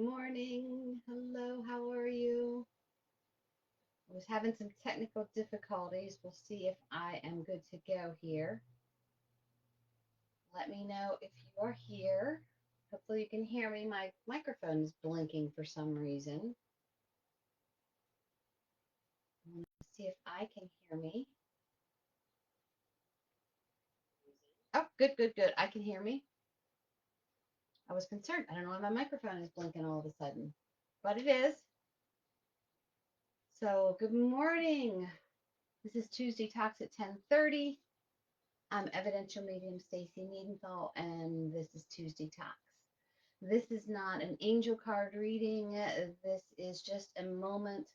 morning. Hello, how are you? I was having some technical difficulties. We'll see if I am good to go here. Let me know if you are here. Hopefully, you can hear me. My microphone is blinking for some reason. Let's see if I can hear me. Oh, good, good, good. I can hear me. I was concerned. I don't know why my microphone is blinking all of a sudden, but it is. So, good morning. This is Tuesday Talks at 10:30. I'm Evidential Medium Stacy Niedenthal, and this is Tuesday Talks. This is not an angel card reading. This is just a moment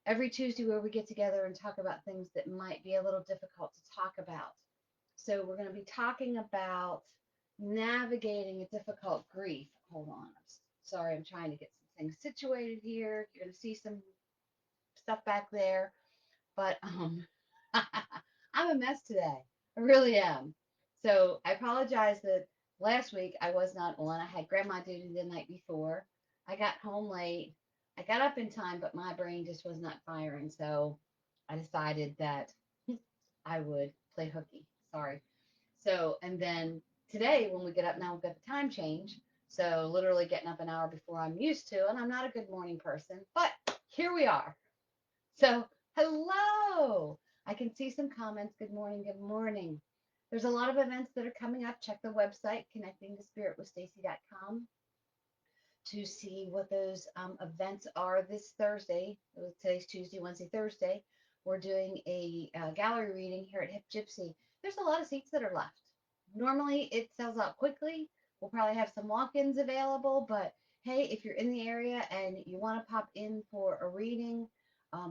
every Tuesday where we get together and talk about things that might be a little difficult to talk about. So we're going to be talking about navigating a difficult grief. Hold on. Sorry, I'm trying to get some things situated here. You're going to see some stuff back there, but I'm a mess today. I really am. So I apologize that last week I was not on. I had grandma duty the night before. I got home late. I got up in time, but my brain just was not firing. So I decided that I would play hooky. Sorry. So, and then today when we get up now, we've got the time change. So literally getting up an hour before I'm used to, and I'm not a good morning person, but here we are. So, hello. I can see some comments. Good morning. Good morning. There's a lot of events that are coming up. Check the website, connectingtospiritwithstacy.com, to see what those events are this Thursday. Today's Tuesday, Wednesday, Thursday. We're doing a gallery reading here at Hip Gypsy. There's a lot of seats that are left. Normally, it sells out quickly. We'll probably have some walk-ins available, but hey, if you're in the area and you want to pop in for a reading,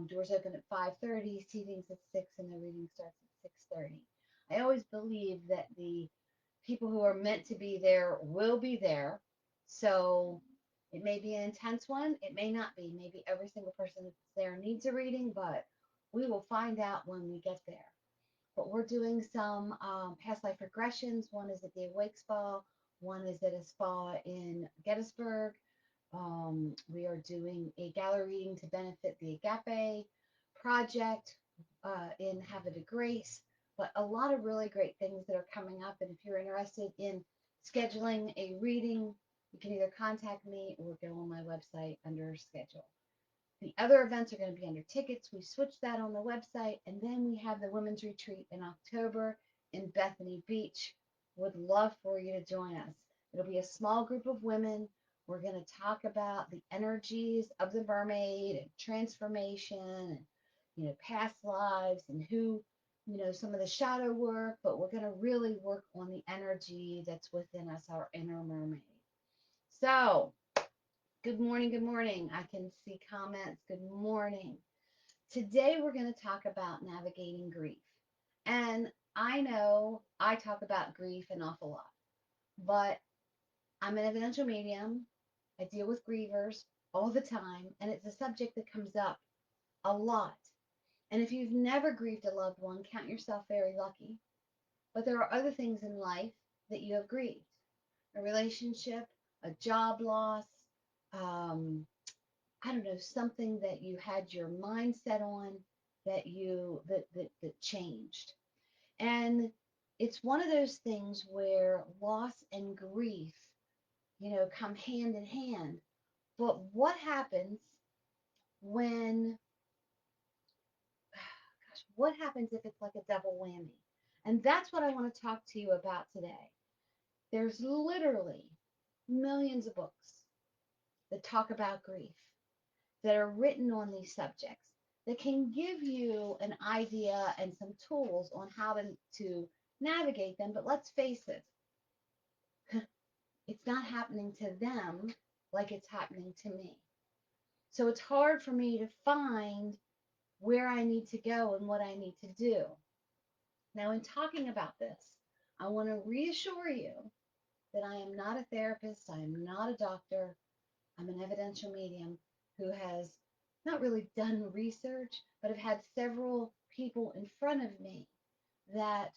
doors open at 5:30, seating's at 6, and the reading starts at 6:30. I always believe that the people who are meant to be there will be there. So it may be an intense one. It may not be. Maybe every single person that's there needs a reading, but we will find out when we get there. But we're doing some past life regressions. One is at the Awake Spa. One is at a spa in Gettysburg. We are doing a gallery reading to benefit the Agape Project in Havre de Grace. But a lot of really great things that are coming up. And if you're interested in scheduling a reading, you can either contact me or go on my website under schedule. The other events are going to be under tickets. We switched that on the website. And then we have the women's retreat in October in Bethany Beach. Would love for you to join us. It'll be a small group of women. We're going to talk about the energies of the mermaid and transformation and, past lives and who, some of the shadow work, but we're going to really work on the energy that's within us, our inner mermaid. So, good morning. Good morning. I can see comments. Good morning. Today, we're going to talk about navigating grief. And I know I talk about grief an awful lot, but I'm an evidential medium. I deal with grievers all the time, and it's a subject that comes up a lot. And if you've never grieved a loved one, count yourself very lucky. But there are other things in life that you have grieved: a relationship, a job loss, um, I don't know, something that you had your mind set on that changed. And it's one of those things where loss and grief, come hand in hand. But what happens when, gosh, what happens if it's like a double whammy? And that's what I want to talk to you about today. There's literally millions of books that talk about grief, that are written on these subjects, that can give you an idea and some tools on how to navigate them. But let's face it, it's not happening to them like it's happening to me. So it's hard for me to find where I need to go and what I need to do. Now, in talking about this, I want to reassure you that I am not a therapist. I am not a doctor. I'm an evidential medium who has not really done research, but have had several people in front of me that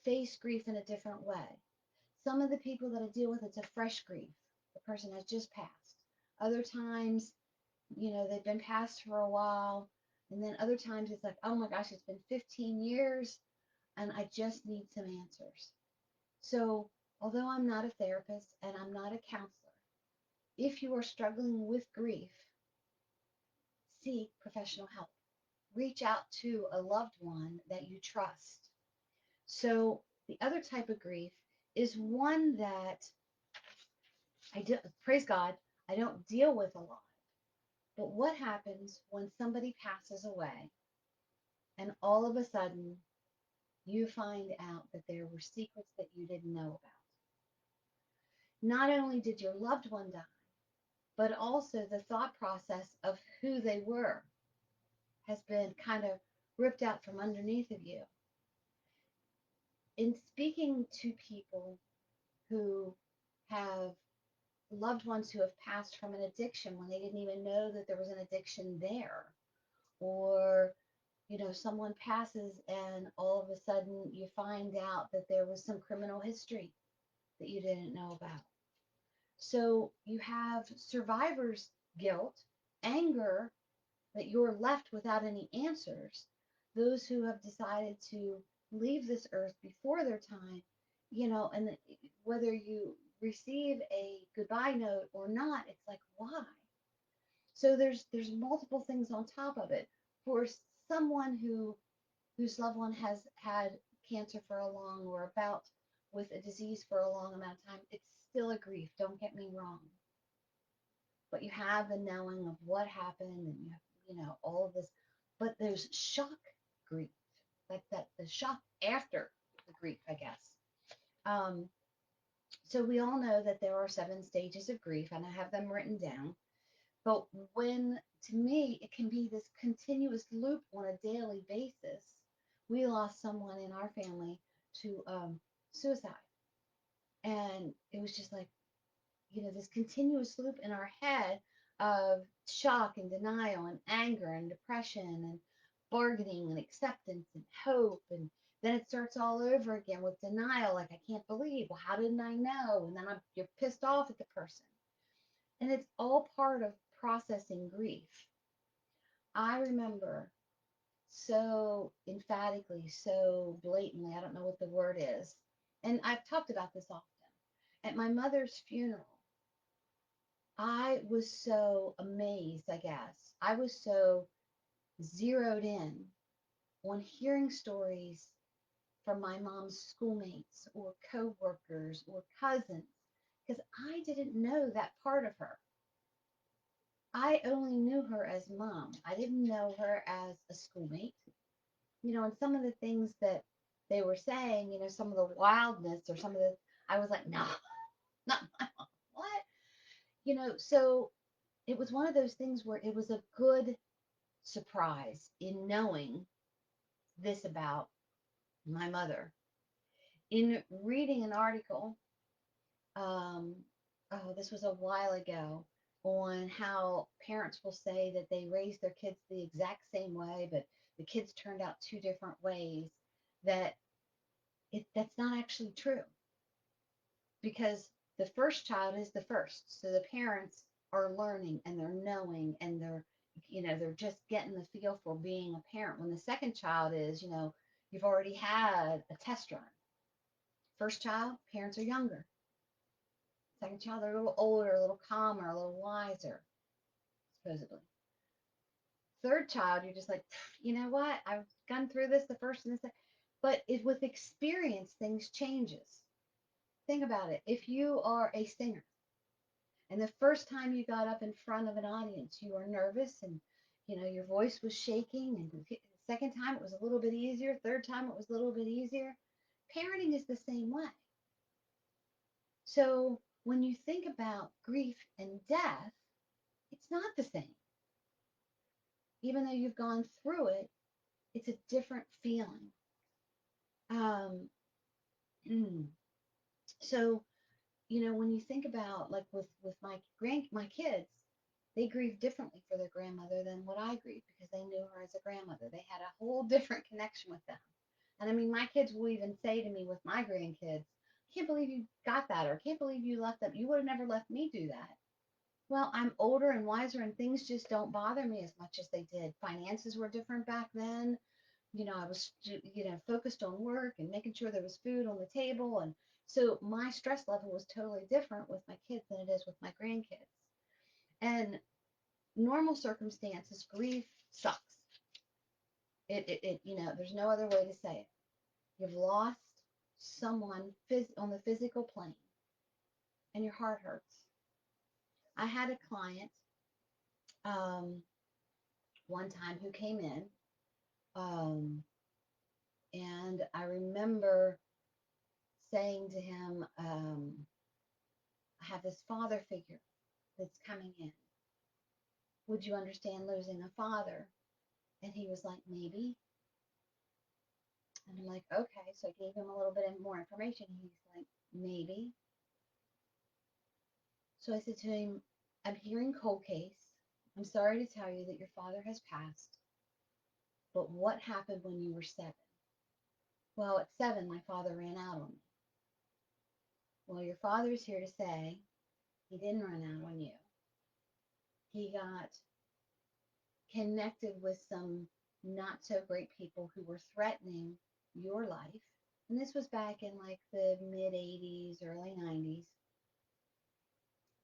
face grief in a different way. Some of the people that I deal with, it's a fresh grief. The person has just passed. Other times, they've been passed for a while. And then other times it's like, oh my gosh, it's been 15 years and I just need some answers. So, although I'm not a therapist and I'm not a counselor, if you are struggling with grief, seek professional help. Reach out to a loved one that you trust. So, the other type of grief is one that I do, praise God, I don't deal with a lot. But what happens when somebody passes away and all of a sudden you find out that there were secrets that you didn't know about? Not only did your loved one die, but also the thought process of who they were has been kind of ripped out from underneath of you. In speaking to people who have loved ones who have passed from an addiction when they didn't even know that there was an addiction there, or someone passes and all of a sudden you find out that there was some criminal history that you didn't know about. So you have survivor's guilt, anger that you're left without any answers. Those who have decided to leave this earth before their time, and whether you receive a goodbye note or not, it's like, why? So there's multiple things on top of it. For someone whose loved one has had cancer for a long or about with a disease for a long amount of time, it's still a grief, don't get me wrong. But you have the knowing of what happened and all of this. But there's shock grief, like that, the shock after the grief, I guess. Um, so we all know that there are 7 stages of grief, and I have them written down. But when, to me, it can be this continuous loop on a daily basis. We lost someone in our family to suicide. And it was just like, this continuous loop in our head of shock and denial and anger and depression and bargaining and acceptance and hope. And then it starts all over again with denial. Like, I can't believe, well, how didn't I know? And then you're pissed off at the person. And it's all part of processing grief. I remember so emphatically, so blatantly, I don't know what the word is, and I've talked about this often. At my mother's funeral, I was so amazed, I guess. I was so zeroed in on hearing stories from my mom's schoolmates or coworkers or cousins because I didn't know that part of her. I only knew her as mom. I didn't know her as a schoolmate. And some of the things that they were saying, some of the wildness or some of the, I was like, no, not my mom. What? So it was one of those things where it was a good surprise in knowing this about my mother. In reading an article, um, oh, this was a while ago, on how parents will say that they raised their kids the exact same way, but the kids turned out 2 different ways, that that's not actually true, because the first child is the first. So the parents are learning and they're knowing and they're just getting the feel for being a parent. When the second child is, you've already had a test run. First child, parents are younger. Second child, they're a little older, a little calmer, a little wiser, supposedly. Third child, you're just like, you know what? I've gone through this, the first and the second. But with experience, things changes. Think about it. If you are a singer and the first time you got up in front of an audience, you were nervous and your voice was shaking, and the second time it was a little bit easier, third time it was a little bit easier. Parenting is the same way. So when you think about grief and death, it's not the same. Even though you've gone through it, it's a different feeling. Um, so when you think about, like, with my kids, they grieve differently for their grandmother than what I grieve, because they knew her as a grandmother. They had a whole different connection with them. And I mean, my kids will even say to me with my grandkids, can't believe you got that, or can't believe you left that. You would have never let me do that. Well, I'm older and wiser, and things just don't bother me as much as they did. Finances were different back then. I was, focused on work and making sure there was food on the table. And so my stress level was totally different with my kids than it is with my grandkids. And normal circumstances, grief sucks. There's no other way to say it. You've lost someone on the physical plane, and your heart hurts. I had a client um, one time who came in, um, and I remember saying to him, I have this father figure that's coming in. Would you understand losing a father? And he was like, maybe. And I'm like, okay. So I gave him a little bit more information. He's like, maybe. So I said to him, I'm hearing cold case. I'm sorry to tell you that your father has passed. But what happened when you were 7? Well, at 7, my father ran out on me. Well, your father's here to say he didn't run out on you. He got connected with some not so great people who were threatening your life. And this was back in like the mid 80s, early 90s.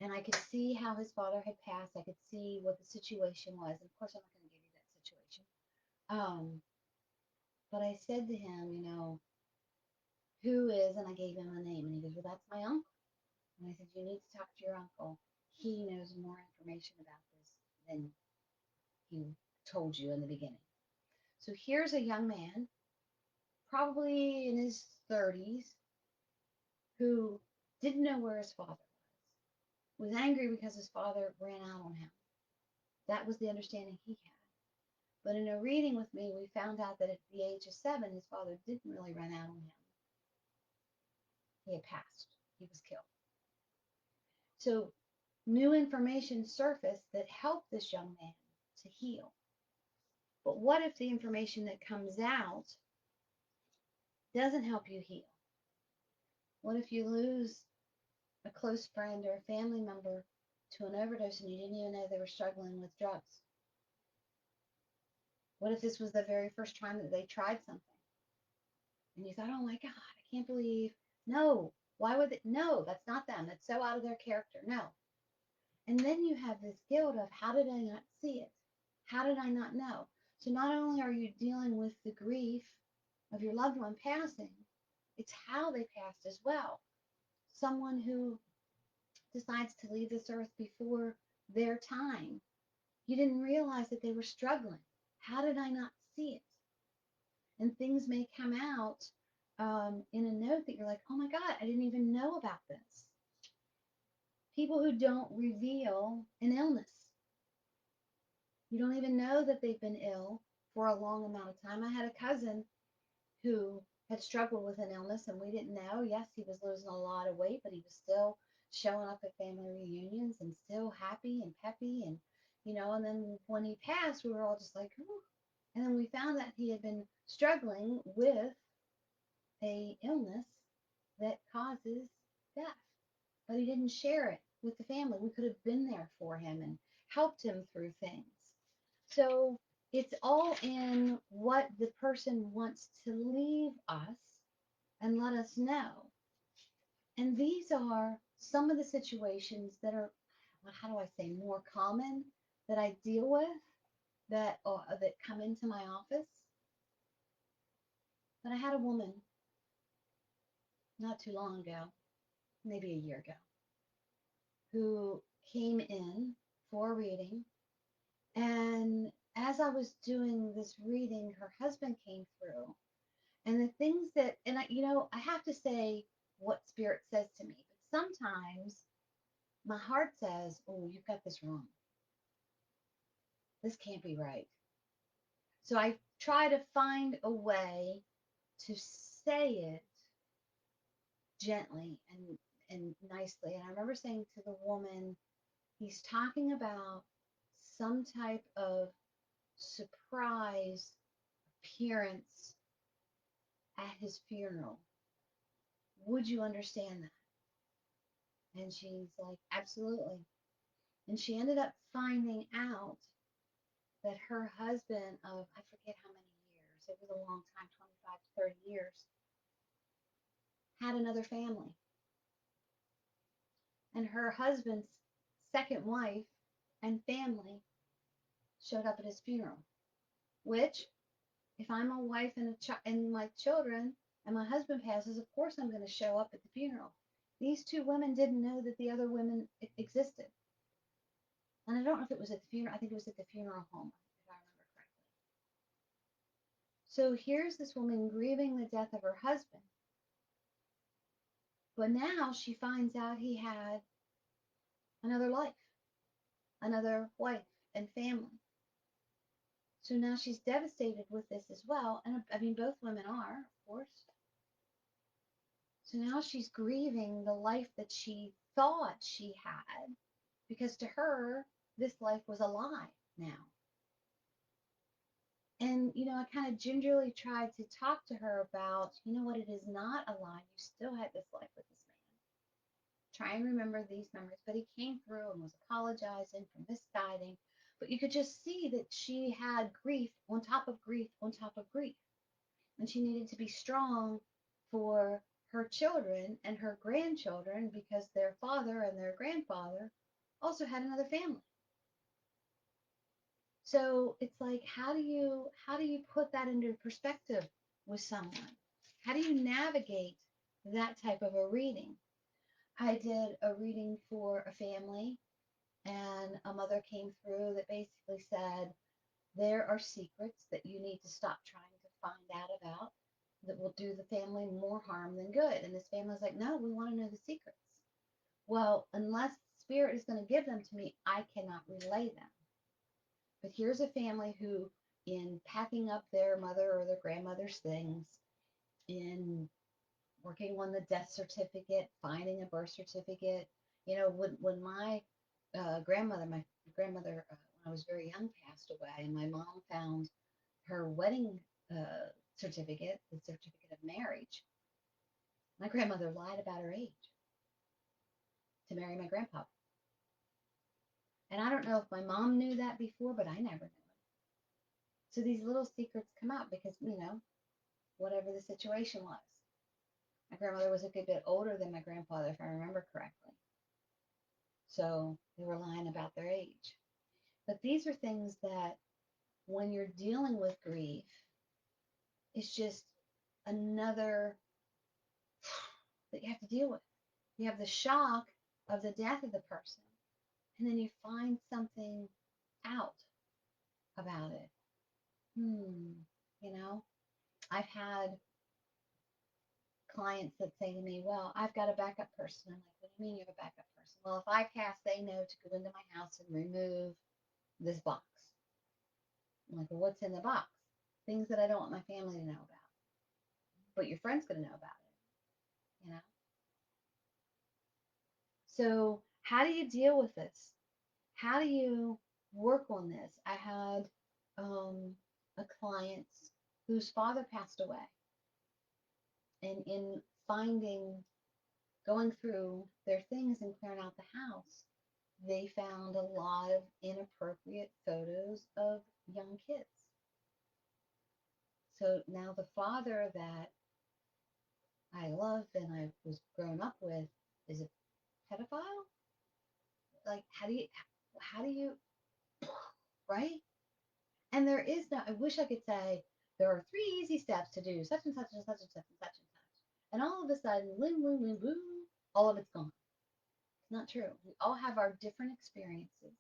And I could see how his father had passed. I could see what the situation was. And of course, I'm not going to give you that situation. But I said to him, who is, and I gave him a name. And he goes, well, that's my uncle. And I said, you need to talk to your uncle. He knows more information about this than he told you in the beginning. So here's a young man, probably in his 30s, who didn't know where his father was angry because his father ran out on him. That was the understanding he had. But in a reading with me, we found out that at the age of 7, his father didn't really run out on him. He had passed. He was killed. So new information surfaced that helped this young man to heal. But what if the information that comes out doesn't help you heal? What if you lose a close friend or a family member to an overdose and you didn't even know they were struggling with drugs? What if this was the very first time that they tried something and you thought, oh my God, I can't believe, no, why would they? No, that's not them. That's so out of their character. No. And then you have this guilt of, how did I not see it? How did I not know? So not only are you dealing with the grief of your loved one passing, it's how they passed as well. Someone who decides to leave this earth before their time, you didn't realize that they were struggling. How did I not see it? And things may come out in a note that you're like, oh my God, I didn't even know about this. People who don't reveal an illness. You don't even know that they've been ill for a long amount of time. I had a cousin who had struggled with an illness and we didn't know. Yes, he was losing a lot of weight, but he was still showing up at family reunions and still happy and peppy. And then when he passed, we were all just like, ooh. And then we found that he had been struggling with a illness that causes death, but he didn't share it with the family. We could have been there for him and helped him through things. So it's all in what the person wants to leave us and let us know. And these are some of the situations that are, how do I say, more common that I deal with that come into my office. But I had a woman not too long ago, maybe a year ago, who came in for a reading. And as I was doing this reading, her husband came through. And the things that, and I have to say what Spirit says to me, but sometimes my heart says, oh, you've got this wrong. This can't be right. So I try to find a way to say it gently and nicely. And I remember saying to the woman, he's talking about some type of surprise appearance at his funeral Would you understand that? And she's like, absolutely. And she ended up finding out that her husband of, I forget how many years, it was a long time, 25 to 30 years, had another family. And her husband's second wife and family showed up at his funeral, which, if I'm a wife and and my children and my husband passes, of course I'm going to show up at the funeral. These two women didn't know that the other women existed. And I don't know if it was at the funeral. I think it was at the funeral home, if I remember correctly. So here's this woman grieving the death of her husband. But now she finds out he had another life, another wife and family. So now she's devastated with this as well. And I mean, both women are, of course. So now she's grieving the life that she thought she had, because to her, this life was a lie now. And, I kind of gingerly tried to talk to her about, what, it is not a lie. You still had this life with this man. Try and remember these memories. But he came through and was apologizing for misguiding. But you could just see that she had grief on top of grief on top of grief. And she needed to be strong for her children and her grandchildren, because their father and their grandfather also had another family. So it's like, how do you put that into perspective with someone? How do you navigate that type of a reading? I did a reading for a family, and a mother came through that basically said, there are secrets that you need to stop trying to find out about that will do the family more harm than good. And this family was like, no, we want to know the secrets. Well, unless Spirit is going to give them to me, I cannot relay them. But here's a family who, in packing up their mother or their grandmother's things, in working on the death certificate, finding a birth certificate, when my my grandmother, when I was very young, passed away, and my mom found her wedding certificate, the certificate of marriage, my grandmother lied about her age to marry my grandpa. And I don't know if my mom knew that before, but I never knew it. So these little secrets come out because, whatever the situation was. My grandmother was a good bit older than my grandfather, if I remember correctly. So they were lying about their age. But these are things that, when you're dealing with grief, it's just another that you have to deal with. You have the shock of the death of the person, and then you find something out about it. You know, I've had clients that say to me, well, I've got a backup person. I'm like, what do you mean you have a backup person? Well, if I pass, they know to go into my house and remove this box. I'm like, well, what's in the box? Things that I don't want my family to know about. But your friend's going to know about it. So how do you deal with this? How do you work on this? I had a client whose father passed away. And in going through their things and clearing out the house, they found a lot of inappropriate photos of young kids. So now the father that I loved and I was grown up with is a pedophile? Like, how do you, right? And there is no, I wish I could say, there are 3 easy steps to do such and such and such and such and such and such. And all of a sudden, boom, boom, boom, boom, all of it's gone. It's not true. We all have our different experiences.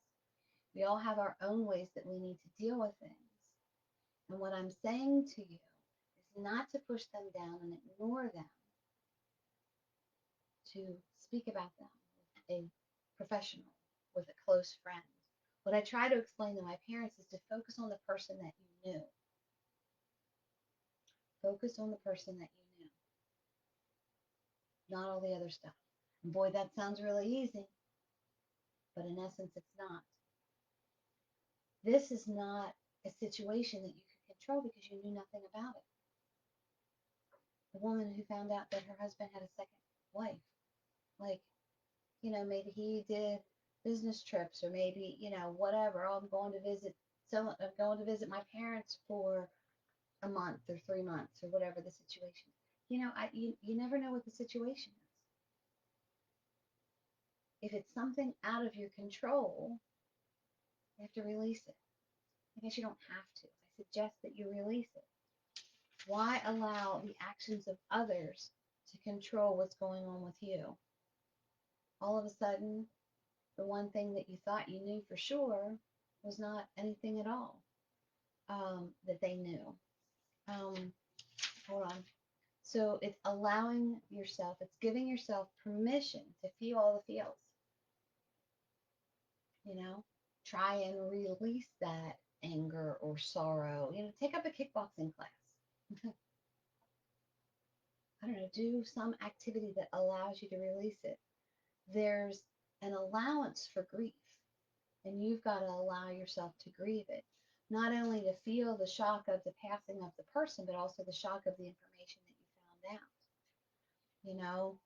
We all have our own ways that we need to deal with things. And what I'm saying to you is not to push them down and ignore them, to speak about them with a professional, with a close friend. What I try to explain to my parents is to focus on the person that you knew. Focus on the person that you knew, not all the other stuff. And boy, that sounds really easy, but in essence, it's not. This is not a situation that you can control because you knew nothing about it. The woman who found out that her husband had a second wife. Like, maybe he did business trips or maybe, whatever. Oh, I'm going to visit I'm going to visit my parents for a month or 3 months or whatever the situation is. You never know what the situation is. If it's something out of your control, you have to release it. I guess you don't have to. I suggest that you release it. Why allow the actions of others to control what's going on with you? All of a sudden, the one thing that you thought you knew for sure was not anything at all that they knew. Hold on. So it's allowing yourself, it's giving yourself permission to feel all the feels. Try and release that anger or sorrow. Take up a kickboxing class. I don't know, do some activity that allows you to release it. There's an allowance for grief, and you've got to allow yourself to grieve it. Not only to feel the shock of the passing of the person, but also the shock of the information that you found out.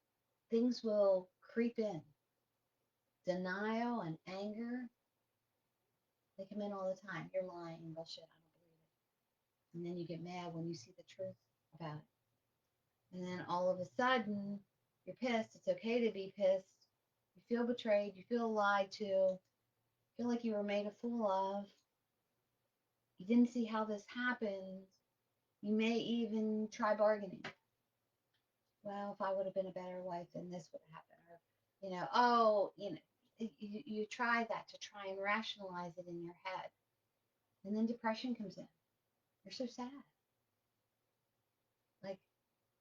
Things will creep in. Denial and anger, they come in all the time. You're lying, bullshit, I don't believe it. And then you get mad when you see the truth about it. And then all of a sudden, you're pissed. It's okay to be pissed. You feel betrayed. You feel lied to. You feel like you were made a fool of. You didn't see how this happened. You may even try bargaining. Well, if I would have been a better wife, then this would have happened. Or, you try that to try and rationalize it in your head. And then depression comes in. You're so sad. Like,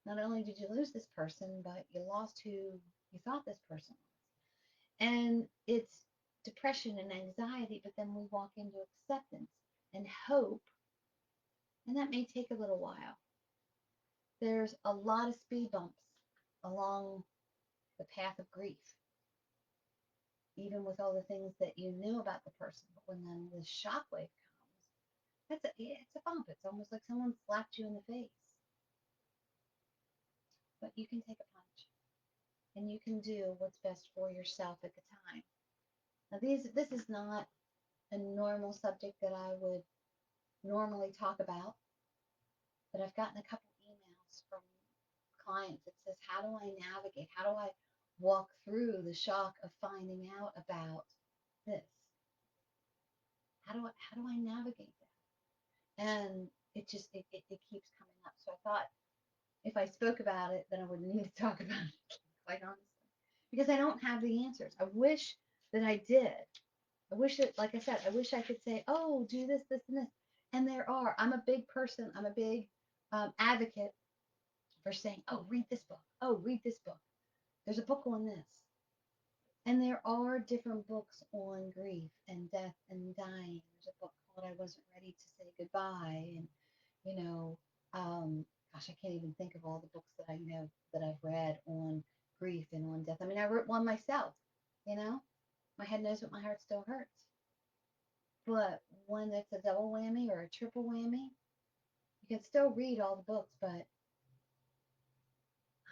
not only did you lose this person, but you lost who you thought this person was. And it's depression and anxiety, but then we walk into acceptance and hope, and that may take a little while. There's a lot of speed bumps along the path of grief, even with all the things that you knew about the person. But when then the shockwave comes, it's a bump. It's almost like someone slapped you in the face. But you can take a punch, and you can do what's best for yourself at the time. Now, this is not a normal subject that I would normally talk about, but I've gotten a couple emails from clients that says, how do I navigate? How do I walk through the shock of finding out about this? How do I navigate that? And it keeps coming up. So I thought if I spoke about it, then I wouldn't need to talk about it, quite honestly, because I don't have the answers. I wish that I did. I wish that, like I said, I wish I could say, oh, do this, this, and this. And there are. I'm a big person. I'm a big advocate for saying, oh, read this book. Oh, read this book. There's a book on this. And there are different books on grief and death and dying. There's a book called I Wasn't Ready to Say Goodbye. And, gosh, I can't even think of all the books that I know that I've read on grief and on death. I mean, I wrote one myself, my head knows, but my heart still hurts. But when it's a double whammy or a triple whammy, you can still read all the books, but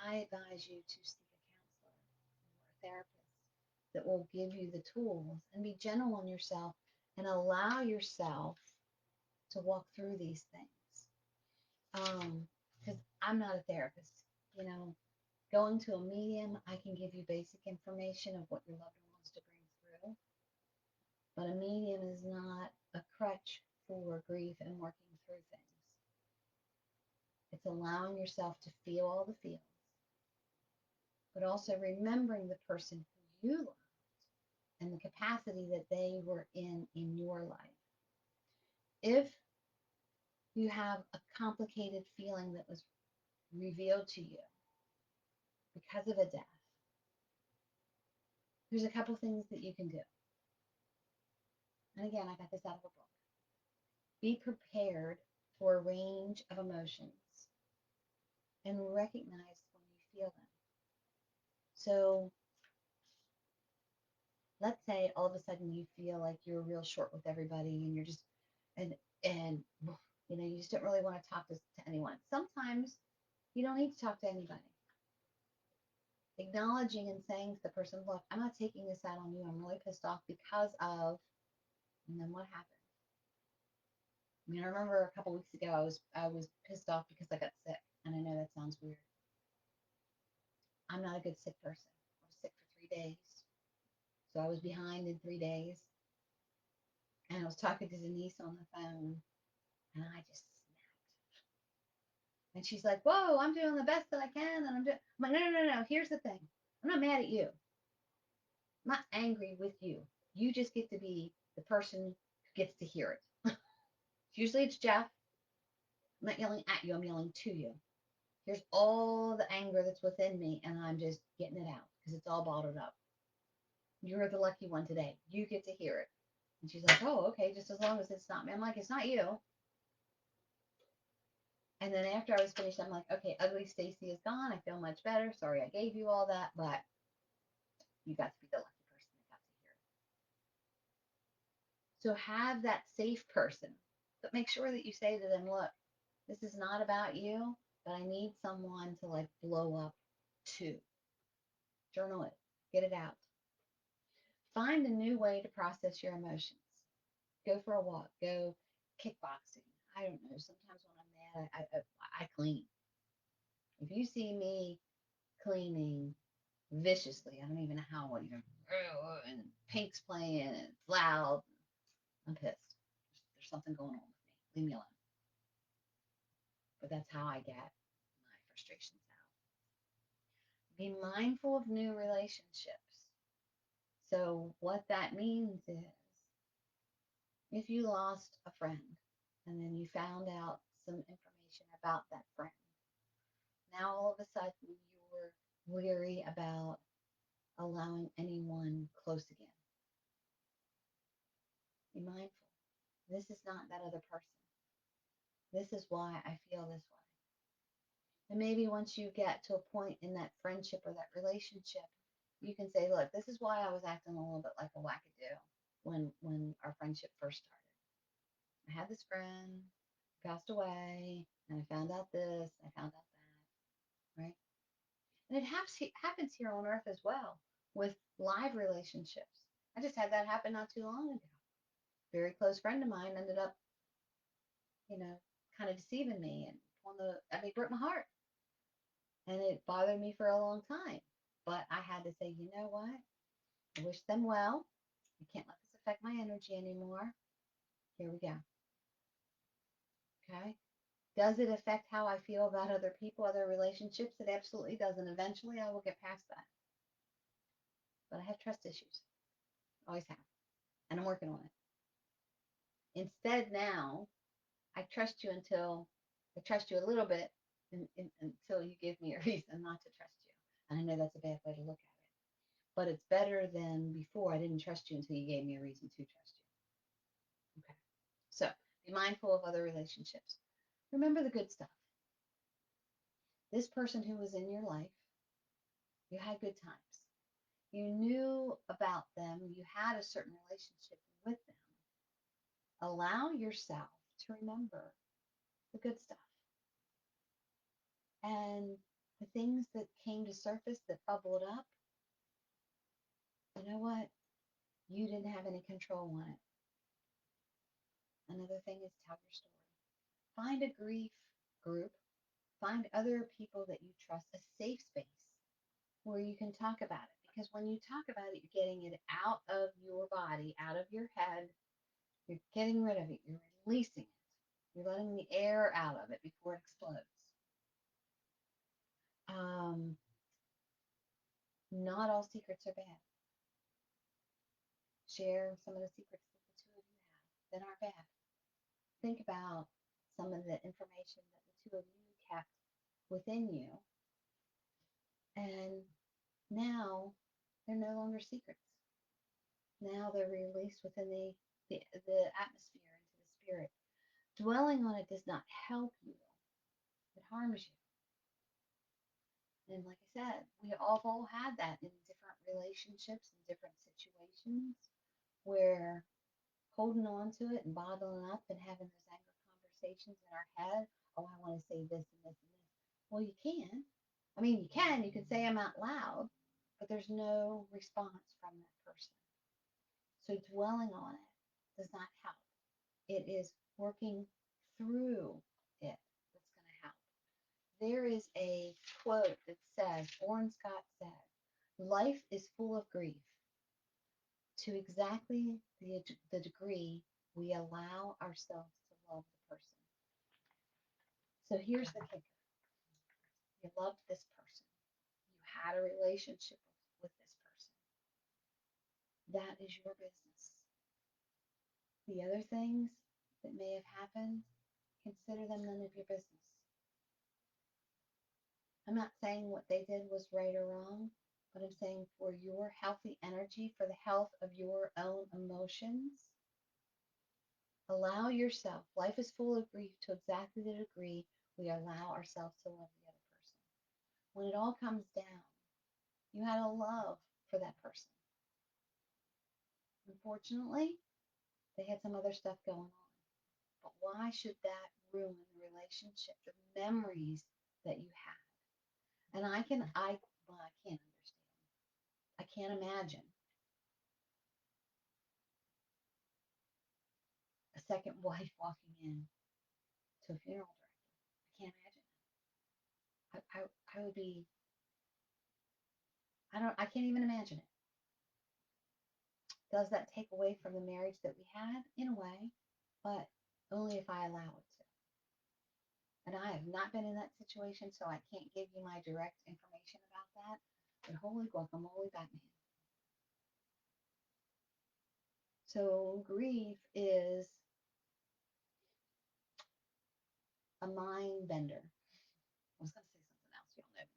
I advise you to seek a counselor or a therapist that will give you the tools and be gentle on yourself and allow yourself to walk through these things. Because I'm not a therapist. Going to a medium, I can give you basic information of what your loved one wants to bring through. But a medium is not a crutch for grief and working through things. It's allowing yourself to feel all the feels, but also remembering the person who you loved and the capacity that they were in your life. If you have a complicated feeling that was revealed to you because of a death, there's a couple things that you can do. And again, I got this out of a book. Be prepared for a range of emotions and recognize when you feel them. So let's say all of a sudden you feel like you're real short with everybody and you're just, and you just don't really want to talk to anyone. Sometimes You don't need to talk to anybody. Acknowledging and saying to the person, look, I'm not taking this out on you. I'm really pissed off because of, and then what happened? I mean, I remember a couple weeks ago, I was pissed off because I got sick, and I know that sounds weird. I'm not a good sick person. I was sick for 3 days, so I was behind in 3 days, and I was talking to Denise on the phone, and I just snapped. And she's like, "Whoa, I'm doing the best that I can," and I'm like, "No, no, no, no. Here's the thing. I'm not mad at you. I'm not angry with you. You just get to be the person who gets to hear it. Usually it's Jeff. I'm not yelling at you. I'm yelling to you. Here's all the anger that's within me, and I'm just getting it out because it's all bottled up. You're the lucky one today. You get to hear it." And she's like, "Oh, okay, just as long as it's not me." I'm like, "It's not you." And then after I was finished, I'm like, "Okay, ugly Stacy is gone. I feel much better. Sorry I gave you all that, but you got to be the lucky person that got to hear it." So have that safe person, but make sure that you say to them, "Look, this is not about you, but I need someone to like blow up to." Journal it, get it out. Find a new way to process your emotions. Go for a walk, go kickboxing. I don't know. Sometimes when I'm mad, I clean. If you see me cleaning viciously, I don't even know how, and Pink's playing and it's loud, I'm pissed. There's something going on with me. Leave me alone. But that's how I get my frustrations out. Be mindful of new relationships. So, what that means is if you lost a friend and then you found out some information about that friend, now all of a sudden you're weary about allowing anyone close again. Be mindful. This is not that other person. This is why I feel this way. And maybe once you get to a point in that friendship or that relationship, you can say, look, this is why I was acting a little bit like a wackadoo when our friendship first started. I had this friend who passed away, and I found out this, I found out that, right? And it happens here on earth as well with live relationships. I just had that happen not too long ago. Very close friend of mine ended up, you know, kind of deceiving me and broke my heart. And it bothered me for a long time. But I had to say, you know what? I wish them well. I can't let this affect my energy anymore. Here we go. Okay. Does it affect how I feel about other people, other relationships? It absolutely does. And eventually I will get past that. But I have trust issues. Always have. And I'm working on it. Instead, now I trust you until I trust you a little bit until you give me a reason not to trust you. And I know that's a bad way to look at it. But it's better than before. I didn't trust you until you gave me a reason to trust you. Okay. So be mindful of other relationships. Remember the good stuff. This person who was in your life, you had good times. You knew about them. You had a certain relationship with them. Allow yourself to remember the good stuff and the things that came to surface that bubbled up. You know what? You didn't have any control on it. Another thing is tell your story. Find a grief group. Find other people that you trust, a safe space where you can talk about it. Because when you talk about it, you're getting it out of your body, out of your head. You're getting rid of it. You're releasing it. You're letting the air out of it before it explodes. Um, Not all secrets are bad. Share some of the secrets that the two of you have that aren't bad. Think about some of the information that the two of you kept within you, and now they're no longer secrets. Now they're released within the atmosphere, into the spirit. Dwelling on it does not help you, it harms you. And like I said, we all had that in different relationships and different situations where holding on to it and bottling up and having those anger conversations in our head. Oh, I want to say this and this and this. Well, you can. I mean, you can. You can say them out loud, but there's no response from that person. So dwelling on it does not help. It is working through it that's going to help. There is a quote that says, Orrin Scott said, life is full of grief to exactly the degree we allow ourselves to love the person. So here's the kicker. You loved this person. You had a relationship with this person. That is your business. The other things that may have happened, consider them none of your business. I'm not saying what they did was right or wrong, but I'm saying for your healthy energy, for the health of your own emotions, allow yourself. Life is full of grief to exactly the degree we allow ourselves to love the other person. When it all comes down, you had a love for that person. Unfortunately, they had some other stuff going on. But why should that ruin the relationship, the memories that you had? And I can't understand. I can't imagine a second wife walking in to a funeral director. I can't imagine it. I would be, I can't even imagine it. Does that take away from the marriage that we had? In a way, but only if I allow it to. And I have not been in that situation, so I can't give you my direct information about that. But holy guacamole, Batman. So grief is a mind bender. I was going to say something else, you'll know.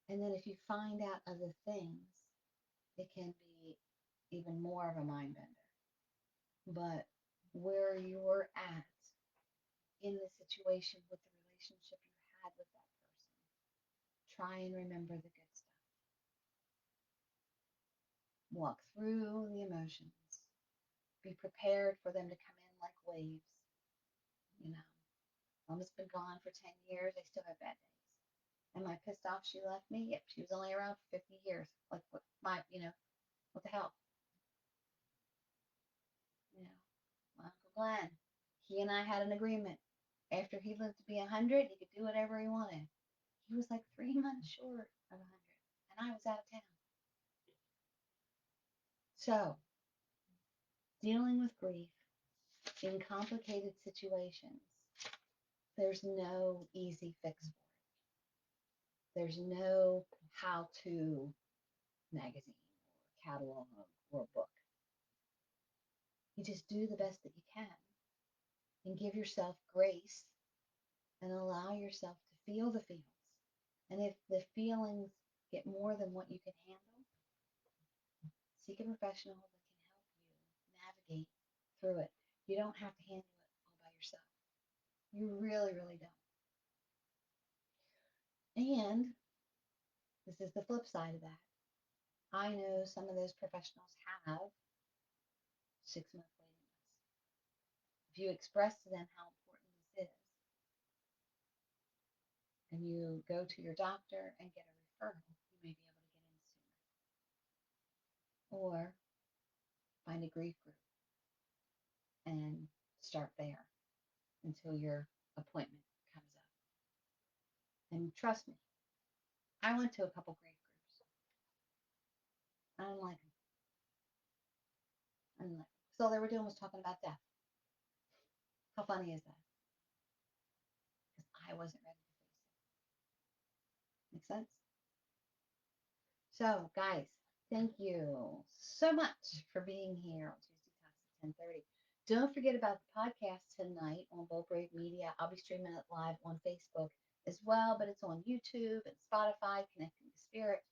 And then if you find out other things, it can be even more of a mind bender. But where you're at in the situation with the relationship you had with that person, try and remember the good stuff. Walk through the emotions. Be prepared for them to come in like waves. You know, Mama's been gone for 10 years. I still have bad days. Am I pissed off she left me? Yep, she was only around for 50 years. Like, what the hell? You know, my Uncle Glenn, he and I had an agreement. After he lived to be 100, he could do whatever he wanted. He was like 3 months short of 100, and I was out of town. So, dealing with grief in complicated situations, there's no easy fix for it. There's no how-to magazine or catalog or book. You just do the best that you can and give yourself grace and allow yourself to feel the feels. And if the feelings get more than what you can handle, seek a professional that can help you navigate through it. You don't have to handle it all by yourself. You really, really don't. And this is the flip side of that. I know some of those professionals have 6 month waiting lists. If you express to them how important this is, and you go to your doctor and get a referral, you may be able to get in sooner. Or find a grief group and start there until your appointment comes up. And trust me, I went to a couple grief groups. I didn't like them. I didn't like them. So all they were doing was talking about death. How funny is that? Because I wasn't ready to face it. Make sense? So, guys, thank you so much for being here on Tuesday Talks at 10:30. Don't forget about the podcast tonight on Bold Brave Media. I'll be streaming it live on Facebook as well, but it's on YouTube and Spotify, Connecting the Spirit.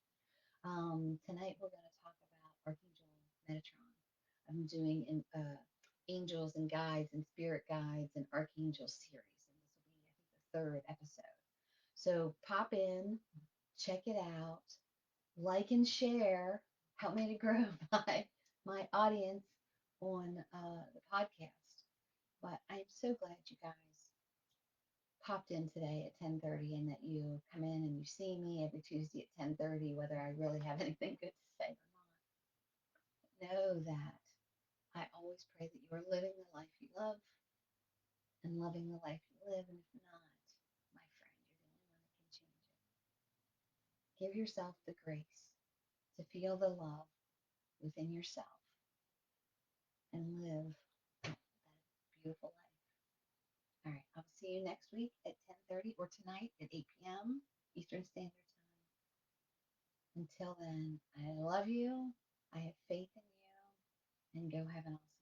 Tonight we're going to talk about Archangel Metatron. I'm doing angels and guides and spirit guides and archangel series, and this will be, I think, the third episode. So pop in, check it out, like and share. Help me to grow my audience on the podcast. But I'm so glad you guys popped in today at 10:30 and that you come in and you see me every Tuesday at 10:30, whether I really have anything good to say or not. Know that I always pray that you are living the life you love and loving the life you live. And if not, my friend, you're the only one that can change it. Give yourself the grace to feel the love within yourself and live that beautiful life. All right, I'll see you next week at 10:30 or tonight at 8 p.m. Eastern Standard Time. Until then, I love you. I have faith in you, and go have an awesome